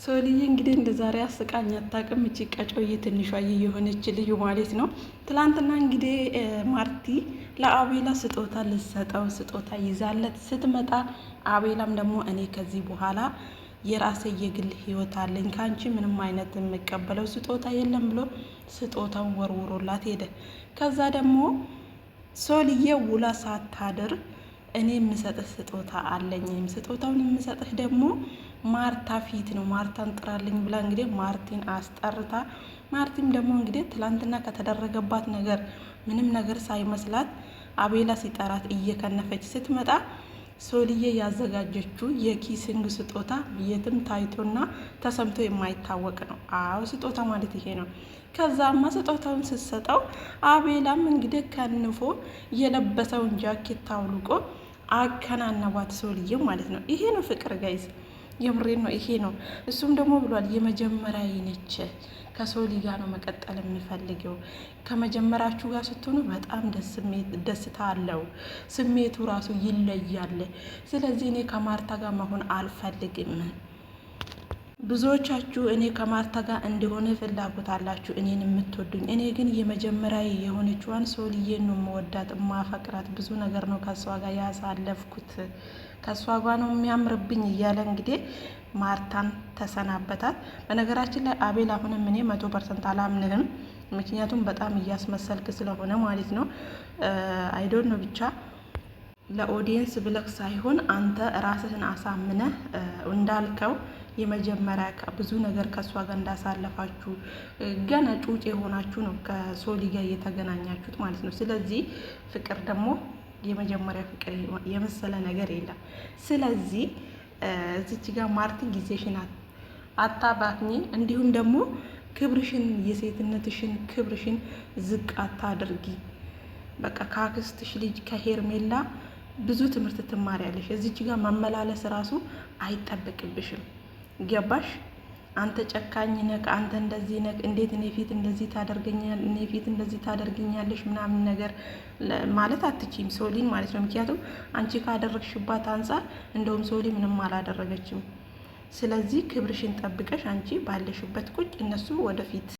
ሶልዬ እንግዲህ እንደ ዛሬ አስቃኝ አታውቅም። እቺ ቀጮዬ ትንሿ የሆነች ልዩ ማለት ነው። ትላንትና እንግዲህ ማርቲ ለአቤላ ስጦታ ልሰጠው ስጦታ ይዛለት ስትመጣ፣ አቤላም ደግሞ እኔ ከዚህ በኋላ የራሴ የግል ህይወት አለኝ ከአንቺ ምንም አይነት የምቀበለው ስጦታ የለም ብሎ ስጦታውን ወርውሮላት ሄደ። ከዛ ደግሞ ሶልዬ ውላ ሳታድር እኔ የምሰጥህ ስጦታ አለኝም፣ ስጦታውን የምሰጥህ ደግሞ ማርታ ፊት ነው፣ ማርታን ጥራልኝ ብላ እንግዲህ ማርቲን አስጠርታ፣ ማርቲም ደግሞ እንግዲህ ትላንትና ከተደረገባት ነገር ምንም ነገር ሳይመስላት አቤላ ሲጠራት እየከነፈች ስትመጣ ሶልዬ ያዘጋጀችው የኪሲንግ ስጦታ የትም ታይቶና ተሰምቶ የማይታወቅ ነው። አዎ ስጦታ ማለት ይሄ ነው። ከዛማ ስጦታውን ስትሰጠው አቤላም እንግዲህ ከንፎ የለበሰውን ጃኬት አውልቆ አከናነቧት ሶልዬ ማለት ነው። ይሄ ነው ፍቅር ጋይዝ፣ የምሬን ነው ይሄ ነው። እሱም ደግሞ ብሏል የመጀመሪያ ነች፣ ከሶሊ ጋር ነው መቀጠል የምፈልገው። ከመጀመራችሁ ጋር ስትሆኑ በጣም ደስታ አለው፣ ስሜቱ ራሱ ይለያል። ስለዚህ እኔ ከማርታ ጋር መሆን አልፈልግም። ብዙዎቻችሁ እኔ ከማርታ ጋር እንደሆነ ፍላጎት አላችሁ፣ እኔን የምትወዱኝ። እኔ ግን የመጀመሪያ የሆነችዋን ሶልዬን ነው የምወዳት የማፈቅራት። ብዙ ነገር ነው ከእሷ ጋር ያሳለፍኩት፣ ከእሷ ጋር ነው የሚያምርብኝ እያለ እንግዲህ ማርታን ተሰናበታት። በነገራችን ላይ አቤል አሁንም እኔ 100% አላምንህም፣ ምክንያቱም በጣም እያስመሰልክ ስለሆነ ማለት ነው። አይዶን ነው ብቻ ለኦዲየንስ ብለክ ሳይሆን አንተ ራስህን አሳምነህ እንዳልከው የመጀመሪያ ብዙ ነገር ከእሷ ጋር እንዳሳለፋችሁ ገና ጩጭ የሆናችሁ ነው ከሶሊ ጋር እየተገናኛችሁት ማለት ነው። ስለዚህ ፍቅር ደግሞ የመጀመሪያ ፍቅር የመሰለ ነገር የለም። ስለዚህ እዚች ጋር ማርቲን ጊዜሽን አታባክኚ፣ እንዲሁም ደግሞ ክብርሽን የሴትነትሽን ክብርሽን ዝቅ አታድርጊ። በቃ ከአክስትሽ ልጅ ከሄርሜላ ብዙ ትምህርት ትማሪያለሽ። እዚች ጋር መመላለስ ራሱ አይጠበቅብሽም። ገባሽ? አንተ ጨካኝ ነህ፣ አንተ እንደዚህ ነህ፣ እንዴት እኔ ፊት እንደዚህ ታደርገኛለሽ፣ እኔ ፊት እንደዚህ ታደርገኛለሽ ምናምን ነገር ማለት አትችይም ሶሊን ማለት ነው። ምክንያቱም አንቺ ካደረግሽባት አንጻር እንደውም ሶሊ ምንም አላደረገችም። ስለዚህ ክብርሽን ጠብቀሽ አንቺ ባለሽበት ቁጭ፣ እነሱ ወደፊት